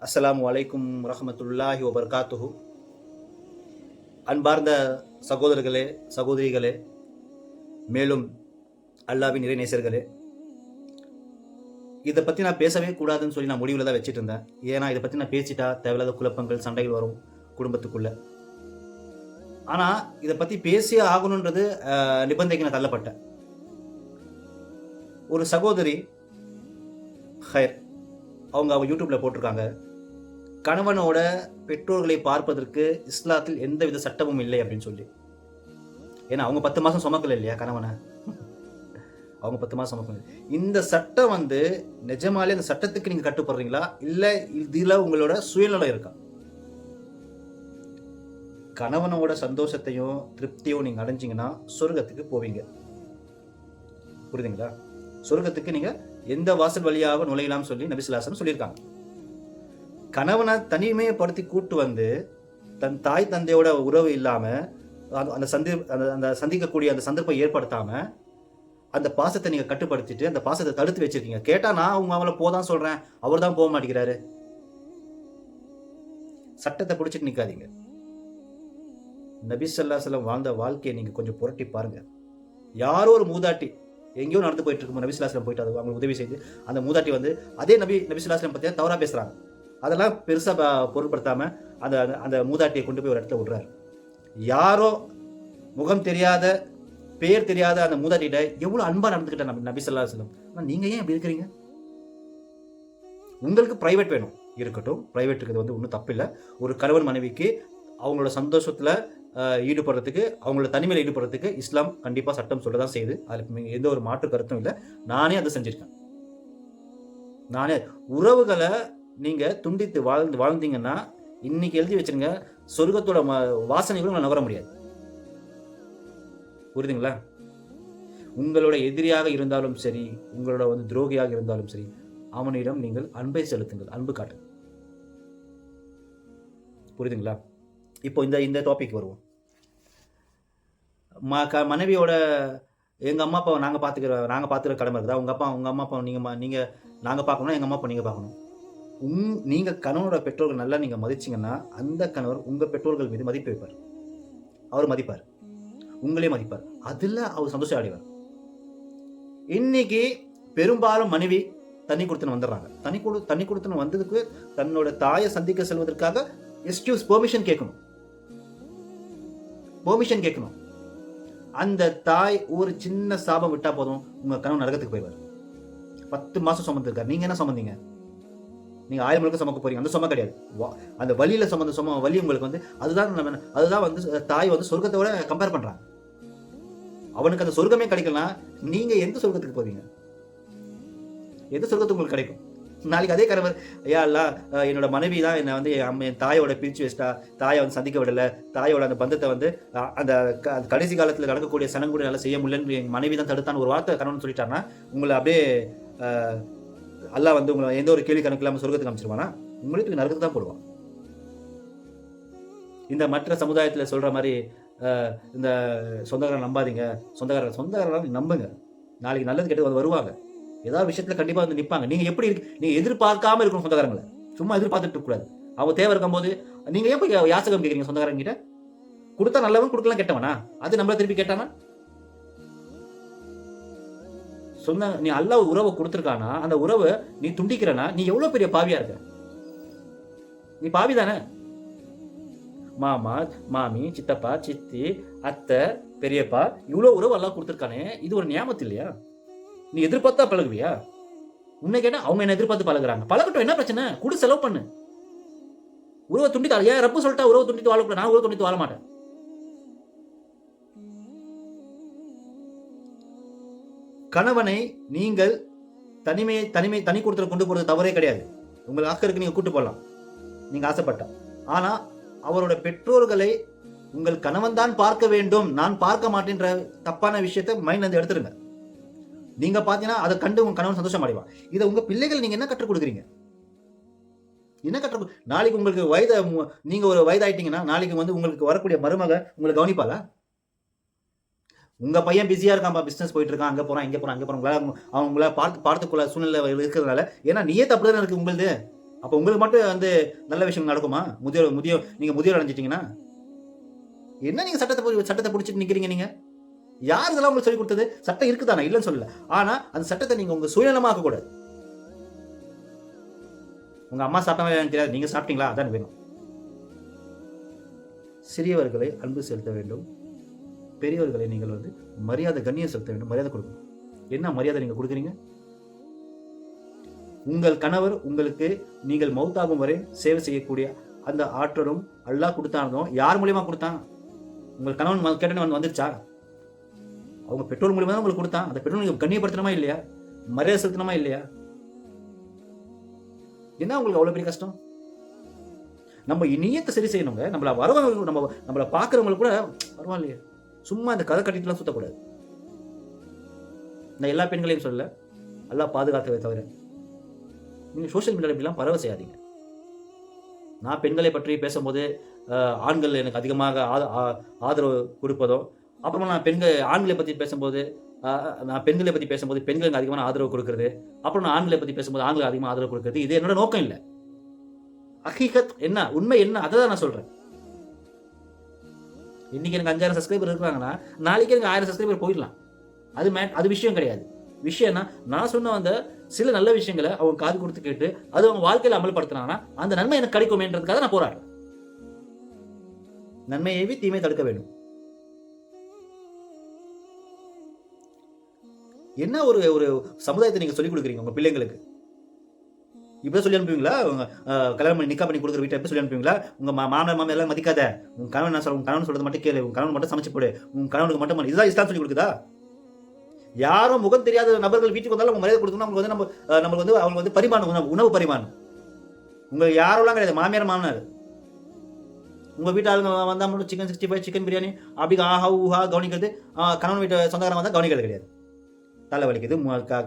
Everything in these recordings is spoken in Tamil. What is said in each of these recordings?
அஸ்ஸலாமு அலைக்கும் ரஹமத்துல்லாஹி வபர்காத்துஹு. அன்பார்ந்த சகோதரர்களே, சகோதரிகளே, மேலும் அல்லாவின் இறைநேசர்களே, இதை பற்றி நான் பேசவே கூடாதுன்னு சொல்லி நான் முடிவில் தான் வச்சுட்டு இருந்தேன். ஏன்னா இதை பற்றி நான் பேசிட்டா தேவையில்லாத குழப்பங்கள், சண்டைகள் வரும் குடும்பத்துக்குள்ள. ஆனால் இதை பற்றி பேசியே ஆகணுன்றது நிபந்தனைக்கு நான் தள்ளப்பட்டேன். ஒரு சகோதரி ஹயர் அவங்க யூடியூப்ல போட்டிருக்காங்க, கணவனோட பெற்றோர்களை பார்ப்பதற்கு இஸ்லாத்தில் எந்தவித சட்டமும் இல்லை அப்படின்னு சொல்லி. ஏன்னா அவங்க 10 மாசம் சுமக்கல இல்லையா கணவனை, அவங்க 10 மாசம் சுமக்கல. இந்த சட்டம் நிஜமாலே அந்த சட்டத்துக்கு நீங்க கட்டுப்படுறீங்களா இல்ல இதுல உங்களோட சுயநலம் இருக்கா? கணவனோட சந்தோஷத்தையும் திருப்தியும் நீங்க அடைஞ்சிங்கன்னா சொர்க்கத்துக்கு போவீங்க. புரியுதுங்களா? சொர்க்கத்துக்கு நீங்க எந்த வாசல் வழியாக நுழையலாம் சொல்லி நபி ஸல்லல்லாஹு அலைஹி வஸல்லம் சொல்லியிருக்காங்க. கணவனை தனிமைப்படுத்தி கூட்டு தன் தாய் தந்தையோட உறவு இல்லாம அந்த சந்திக்கக்கூடிய அந்த சந்தர்ப்பம் ஏற்படுத்தாம அந்த பாசத்தை நீங்க கட்டுப்படுத்திட்டு அந்த பாசத்தை தடுத்து வச்சிருக்கீங்க. கேட்டா நான் உங்க அவளை போதான் சொல்றேன், அவர் தான் போக மாட்டேங்கிறாரு. சட்டத்தை பிடிச்சிட்டு நிக்காதீங்க. நபி ஸல்லல்லாஹு அலைஹி வஸல்லம் வாழ்ந்த வாழ்க்கையை நீங்க கொஞ்சம் புரட்டி பாருங்க. யாரோ ஒரு மூதாட்டி எங்கேயோ நடந்து போயிட்டு இருக்கும், நபி ஸல்லல்லாஹு அலைஹி வஸல்லம் போயிட்டு அவங்களுக்கு உதவி செய்து அந்த மூதாட்டி அதே நபி ஸல்லல்லாஹு அலைஹி வஸல்லம் பத்தி தவறா பேசுறாங்க. அதெல்லாம் பெருசா பொருட்படுத்தாம அந்த அந்த மூதாட்டியை கொண்டு போய் ஒரு இடத்துல விடுறாரு. யாரோ முகம் தெரியாத பேர் தெரியாத அந்த மூதாட்டிகிட்ட எவ்வளவு அன்பா நடந்துக்கிட்ட நபி ஸல்லல்லாஹு அலைஹி வஸல்லம். நீங்க ஏன் இப்படி இருக்கிறீங்க? உங்களுக்கு பிரைவேட் வேணும், இருக்கட்டும். பிரைவேட் இருக்கிறது ஒன்றும் தப்பு இல்லை. ஒரு கணவன் மனைவிக்கு அவங்களோட சந்தோஷத்துல ஈடுபடுறதுக்கு, அவங்களோட தனிமையில் ஈடுபடுறதுக்கு இஸ்லாம் கண்டிப்பா சட்டம் சொல்லதான் செய்யுது. அதுக்கு எந்த ஒரு மாற்று கருத்தும் இல்லை. நானே அதை செஞ்சிருக்கேன். நானே உறவுகளை நீங்க துண்டித்து வாழ்ந்தீங்கன்னா இன்னைக்கு எழுதி வச்சிருங்க, சொர்க்கத்தோட வாசனைகளும் நகர முடியாது. புரியுதுங்களா? உங்களோட எதிரியாக இருந்தாலும் சரி, உங்களோட துரோகியாக இருந்தாலும் சரி, அவனிடம் நீங்கள் அன்பை செலுத்துங்கள், அன்பு காட்டுங்க. புரியுதுங்களா? இப்போ இந்த டாபிக் வருவோம். மனைவியோட எங்க அம்மா அப்பா நாங்க பாத்துக்கிற கடமை இருக்குதா? உங்க அம்மா அப்பா நீங்க நாங்க பார்க்கணும், எங்க அம்மா அப்பா நீங்க பார்க்கணும். நீங்க கணவனோட பெற்றோர்கள் நல்லா நீங்க மதிச்சீங்கன்னா அந்த கணவர் உங்க பெற்றோர்கள் மீது மதிப்பு வைப்பார். அவர் மதிப்பார், உங்களே மதிப்பார். அதுல அவர் சந்தோஷம் அடைவார். இன்னைக்கு பெரும்பாலும் மனைவி தண்ணி கொடுத்துன்னு வந்துடுறாங்க. தண்ணி கொடுத்துன்னு வந்ததுக்கு தன்னோட தாயை சந்திக்க செல்வதற்காக பெர்மிஷன் கேட்கணும். அந்த தாய் ஒரு சின்ன சாபம் விட்டா போதும் உங்க கணவன் நரகத்துக்கு போயிடுவார். 10 மாசம் சுமந்திருக்காரு. நீங்க என்ன சுமந்தீங்க? நீங்க 1000 முழுக்க சுமக்க போறீங்க. அந்த சும கிடையாது. அந்த வலியில சுமந்த வலி உங்களுக்கு அதுதான் தாய் சொர்க்கத்தோட கம்பேர் பண்றாங்க. அவனுக்கு அந்த சொர்க்கமே கிடைக்கலாம். நீங்க எந்த சொர்க்கத்துக்கு போவீங்க? எந்த சொர்க்கத்துக்கு உங்களுக்கு கிடைக்கும்? நாளைக்கு அதே கணவர், ஐயா அல்ல என்னோட மனைவி தான் என்னை என் தாயோட பிரிச்சு வச்சிட்டா, தாயை சந்திக்க விடல, தாயோட அந்த பந்தத்தை அந்த கடைசி காலத்துல நடக்கக்கூடிய சனங்கூட நல்லா செய்ய முடியலன்னு என் மனைவி தான் தடுத்தான்னு ஒரு வார்த்தை கணவன் சொல்லிட்டாருன்னா உங்களை அப்படியே அல்லாஹ் உங்களை எந்த ஒரு கேள்வி கணக்கு இல்லாம சொர்க்கத்துக்கு அமைச்சிருவானா? உங்களுக்கு நரகத்துக்கு தான் போடுவான். இந்த மற்ற சமுதாயத்துல சொல்ற மாதிரி இந்த சொந்தக்காரன் நம்பாதீங்க, சொந்தக்காரன் நம்புங்க. நாளைக்கு நல்லது கெட்டது வருவாங்க. ஏதாவது விஷயத்துல கண்டிப்பா நிப்பாங்க. நீங்க எப்படி நீங்க எதிர்பார்க்காம இருக்கணும் சொந்தக்காரங்களை. சும்மா எதிர்பார்த்துட்டு கூடாது. அவங்க தேவை இருக்கும் போது நீங்க ஏன் போய் யாசகம் கேட்குறீங்க சொந்தக்காரங்க கிட்ட? கொடுத்தா நல்லவன், கொடுக்கலாம் கெட்டவனா? அது நம்மள திருப்பி கேட்டானா? நீ அல்லாஹ் உறவை கொடுத்துருக்கானா, அந்த உறவை நீ துண்டிக்கிறனா நீ எவ்வளவு பெரிய பாவியா இருக்க? நீ பாவி தானே. மாமா, மாமி, சித்தப்பா, சித்தி, அத்தை, பெரியப்பா, இவ்வளவு உறவு எல்லாம் கொடுத்துருக்கானே, இது ஒரு நியாமத்து இல்லையா? நீ எதிர்பார்த்தா பழகுவியா? உன்னை கேட்டா அவங்க என்ன எதிர்பார்த்து பழகுறாங்க. பழகட்டும், என்ன பிரச்சனை? கூட செலவு பண்ணு. உறவை துண்டித்து ஏன் ரப்பு சொல்லிட்டா உறவை துண்டித்து வாழக்கூடாது? நான் உறவை துண்டித்து வாழ மாட்டேன். கணவனை நீங்கள் தனி கொடுத்து கொண்டு போறது தவறே கிடையாது. உங்கள் ஆக்கருக்கு நீங்க கூட்டு போடலாம், நீங்க ஆசைப்பட்டா. ஆனா அவரோட பெற்றோர்களை உங்கள் கணவன் தான் பார்க்க வேண்டும், நான் பார்க்க மாட்டேன்ற தப்பான விஷயத்தை மைண்ட் எடுத்துருங்க. நீங்க பாத்தீங்கன்னா அதை கண்டு உங்க கணவன் சந்தோஷம் அடைவான். இதை உங்க பிள்ளைகள் நீங்க என்ன கற்றுக் கொடுக்குறீங்க? நாளைக்கு உங்களுக்கு நீங்க ஒரு வயதாயிட்டீங்கன்னா நாளைக்கு உங்களுக்கு வரக்கூடிய மருமக உங்களை கவனிப்பாளா? உங்க பையன் பிஸியா இருக்கான், பிசினஸ் போயிட்டு இருக்கான், அங்க போறான், இங்க போறான், அவங்கள பார்த்துக்கொள்ள சூழ்நிலை இருக்கிறதுனால. ஏன்னா நீயே தப்பு தானே இருக்கு உங்களுது. அப்போ உங்களுக்கு மட்டும் வந்து நல்ல விஷயம் நடக்குமா? நீங்க முதியோர் அடைஞ்சிட்டீங்கன்னா என்ன? நீங்க சட்டத்தை பிடிச்சிட்டு நிக்கிறீங்க நீங்க? யார் இதெல்லாம் உங்களுக்கு சொல்லிக் கொடுத்தது? சட்டம் இருக்குதானே, இல்லைன்னு சொல்லல. ஆனா அந்த சட்டத்தை நீங்க உங்க சுயநலமாக்க கூடாது. உங்க அம்மா சாப்பிட்டாங்களா எனக்கு தெரியாது, நீங்க சாப்பிட்டீங்களா அதான் வேணும். சிறியவர்களை அன்பு செலுத்த வேண்டும், பெரியவர்களை நீங்கள் வந்து மரியாதை கண்ணியம் செலுத்த வேண்டும், மரியாதை கொடுக்கணும். என்ன மரியாதை நீங்க கொடுக்குறீங்க? உங்கள் கணவர் உங்களுக்கு நீங்கள் மௌத்தாகும் வரை சேவை செய்யக்கூடிய அந்த ஆற்றலும் அல்லாஹ் கொடுத்தானதும் யார் மூலியமா கொடுத்தான்? உங்கள் கணவன் கேட்டனே வந்துருச்சா? அவங்க பெற்றோர் மூலியமா தான் உங்களுக்கு கொடுத்தான். அந்த பெற்றோர் நீங்க கண்ணியப்படுத்தணுமா இல்லையா? மரியாதை செலுத்தணுமா இல்லையா? என்ன உங்களுக்கு அவ்வளவு பெரிய கஷ்டம்? நம்ம நியத்தை சரி செய்யணுங்க. நம்மள பாக்குறவங்களுக்கு கூட பரவாயில்லையே, சும்மா இந்த கதை கட்டிட்டுலாம் சுத்தக்கூடாது. நான் எல்லா பெண்களையும் சொல்ல, அல்லாஹ் பாதுகாக்கவே தவிர நீங்க சோசியல் மீடியாவில் இப்படிலாம் பரவ செய்யாதீங்க. நான் பெண்களை பற்றி பேசும்போது ஆண்கள் எனக்கு அதிகமாக ஆதரவு கொடுப்பதோ, அப்புறமா நான் ஆண்களை பற்றி பேசும்போது பெண்களை பற்றி பேசும்போது பெண்களுக்கு அதிகமான ஆதரவு கொடுக்கறது, அப்புறம் நான் ஆண்களை பற்றி பேசும்போது ஆண்களுக்கு அதிகமாக ஆதரவு கொடுக்கறது, இது என்னோட நோக்கம் இல்லை. ஹகீகத் என்ன, உண்மை என்ன, அதை தான் நான் சொல்றேன். இன்னைக்கு எனக்கு 5000 சப்ஸ்கிரைபர் இருக்கிறாங்கன்னா நாளைக்கு எனக்கு 1000 சப்ஸ்கிரைபர் போயிடலாம். அது விஷயம் கிடையாது. விஷயம்னா நான் சொன்ன அந்த சில நல்ல விஷயங்களை அவங்க காது கொடுத்து கேட்டு அது அவங்க வாழ்க்கையில அமல்படுத்தினாங்கன்னா அந்த நன்மை எனக்கு கிடைக்கும்ன்றதுக்காக நான் போராடுறேன். நன்மையவே தீமை தடுக்க வேண்டும். என்ன ஒரு ஒரு சமுதாயத்தை நீங்க சொல்லிக் கொடுக்குறீங்க உங்க பிள்ளைங்களுக்கு? இப்படி சொல்லி அனுப்புவீங்களா? கல்யாணம் பண்ணி நிக்கா பண்ணி கொடுக்குற வீட்டை எப்படி சொல்லி அனுப்புவீங்களா? உங்க மாமனார் மாமியார் எல்லாம் மதிக்காத, உங்க கணவன் நான் சொல்ல, உங்க கணவன் சொல்றது மட்டும் கேளு, உங்க கணவன் மட்டும் சமைச்சு போடு, உங்க கணவனுக்கு மட்டும் இதுதான் இஸ்லாம் சொல்லி கொடுக்குதா? யாரும் முகம் தெரியாத நபர்கள் வீட்டுக்கு வந்தாலும் அவங்க மரியாதை கொடுக்கணும். அவங்களுக்கு வந்து நம்மளுக்கு வந்து அவங்க வந்து பரிமாணம், உணவு பரிமாணம். உங்களுக்கு யாரெல்லாம் கிடையாது, மாமியார் மாமனார். உங்க வீட்டு ஆளுங்க வந்தா மட்டும் சிக்கன் 65 சிக்கன் பிரியாணி அப்படி ஆஹா ஊஹா கவனிக்கிறது. கணவன் வீட்டு சொந்தக்காரங்க வந்தா கவனிக்கிறது கிடையாது. தலை வலிக்குது,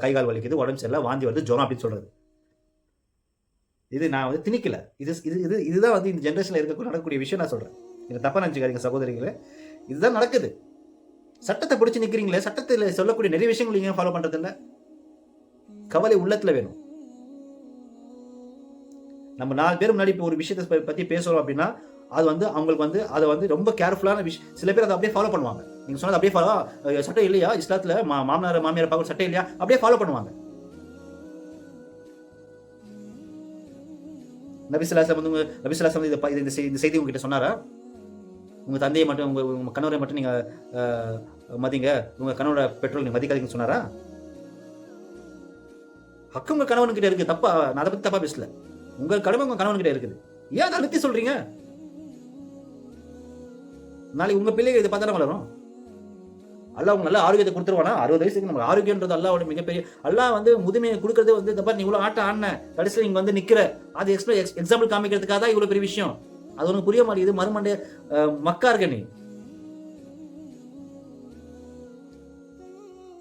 கை கால் வலிக்குது, உடம்பு சரியில்லை, வாந்தி வருது, ஜுரம் அப்படின்னு சொல்றது. இது நான் வந்து திணிக்கல. இதுதான் வந்து இந்த ஜென்ரேஷன்ல நடக்கக்கூடிய விஷயம். நான் சொல்றேன், இதை தப்பா நினைச்சுக்காதீங்க சகோதரிகளே. இதுதான் நடக்குது. சட்டத்தை பிடிச்சி நிக்கிறீங்களே, சட்டத்தில் சொல்லக்கூடிய நிறைய விஷயங்கள் நீங்க ஃபாலோ பண்றது இல்ல. கவலை உள்ளத்துல வேணும். நம்ம 4 பேர் முன்னாடி இப்போ ஒரு விஷயத்தை பத்தி பேசுறோம் அப்படின்னா அது வந்து அவங்களுக்கு வந்து அதை வந்து ரொம்ப கேர்ஃபுல்லான விஷயம். சில பேர் அதை அப்படியே ஃபாலோ பண்ணுவாங்க. நீங்க சொன்னது அப்படியே ஃபாலோ, சட்டம் இல்லையா இஸ்லாத்துல, மாமனார் மாமியார் பார்க்க சட்டம் இல்லையா, அப்படியே ஃபாலோ பண்ணுவாங்க. நபிசுல்லாசம் இந்த செய்தி உங்ககிட்ட சொன்னாரா? உங்க தந்தையை மட்டும் உங்க கணவரை மட்டும் நீங்க மதிங்க, உங்க கணவரோட பெற்றோர் நீங்க மதிக்காதீங்கன்னு சொன்னாரா? ஹக்கு உங்க கணவன் கிட்ட இருக்கு. தப்பா, நான் அதை பத்தி தப்பா பேசல. உங்க கடமை உங்க கணவன் கிட்ட இருக்குது. ஏன் அதை அழுத்தி சொல்றீங்க? நாளைக்கு உங்க பிள்ளைங்க இதை பார்த்தா வளரும். அல்லாஹ் உங்க நல்ல ஆரோக்கியத்தை கொடுத்துருவானா? 60 வயசுக்கு நம்ம ஆரோக்கியன்றது அல்லாஹ்வோட மிகப்பெரிய. அல்லாஹ் வந்து முதுமையை கொடுக்கறது வந்து இந்த மாதிரி நீ இவ்வளவு ஆட்டம் ஆடின கடைசியில் நீங்க வந்து நிக்கிற, அது எக்ஸாம்பிள் காமிக்கிறதுக்காக தான் இவ்வளவு பெரிய விஷயம். அது உனக்கு புரிய மாட்டேங்குது. மறுமண்டே மக்கா இருக்க நீ.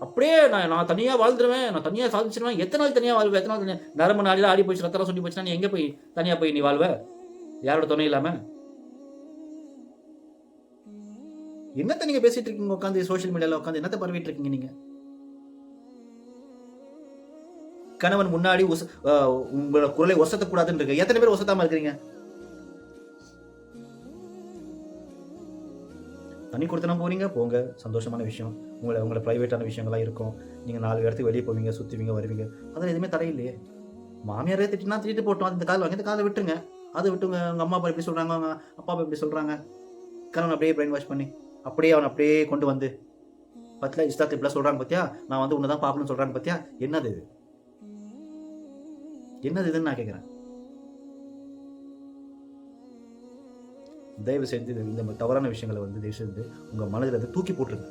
அப்படியே நான் தனியா வாழ்ந்துருவேன், நான் தனியா சாதிச்சிருவேன். எத்தனை நாள் தனியா வாழ்வேன்? எத்தனை நாள் நரம்பு நாளில ஆடி போச்சு, ரத்தம் சொல்லி போச்சுன்னா நீ எங்க போய் தனியா போய் நீ வாழ்வ? யாரோட துணை இல்லாம? என்னத்த நீங்க பேசிட்டு இருக்கீங்க உட்காந்து சோசியல் மீடியால உட்காந்து என்னத்த பரவிட்டு இருக்கீங்க நீங்க? கணவன் முன்னாடி உங்களோட குரலை ஒசத்தக்கூடாதுன்னு இருக்கு. எத்தனை பேர் ஒசத்தாம இருக்கிறீங்க? தனி கொடுத்தனம் போறீங்க, போங்க, சந்தோஷமான விஷயம். உங்களை பிரைவேட்டான விஷயங்கள்லாம் இருக்கும். நீங்க 4 இடத்துக்கு வெளியே போவீங்க, சுத்துவீங்க, வருவீங்க. அதில் எதுவுமே தடையில்லையே. மாமியாரே திட்டிட்டு போட்டோம், இந்த காலம் வாங்கி இந்த காலை விட்டுருங்க. அதை விட்டுங்க. உங்க அம்மா அப்பா எப்படி சொல்றாங்க, உங்க அப்பா அப்பா எப்படி சொல்றாங்க, கணவன் அப்படியே பிரெயின் வாஷ் பண்ணி அப்படியே அவனை அப்படியே கொண்டு வந்து பத்தில இஸ்லாத்து இப்படிலாம் சொல்றாங்க பத்தியா, நான் வந்து உன்னதான் பாப்பணும்னு சொல்றாங்க பத்தியா. என்னது இது? என்னது இதுன்னு நான் கேட்கிறேன். தயவு செஞ்சு இந்த தவறான விஷயங்களை வந்து தயவு செஞ்சு உங்க மனதில் தூக்கி போட்டுருங்க.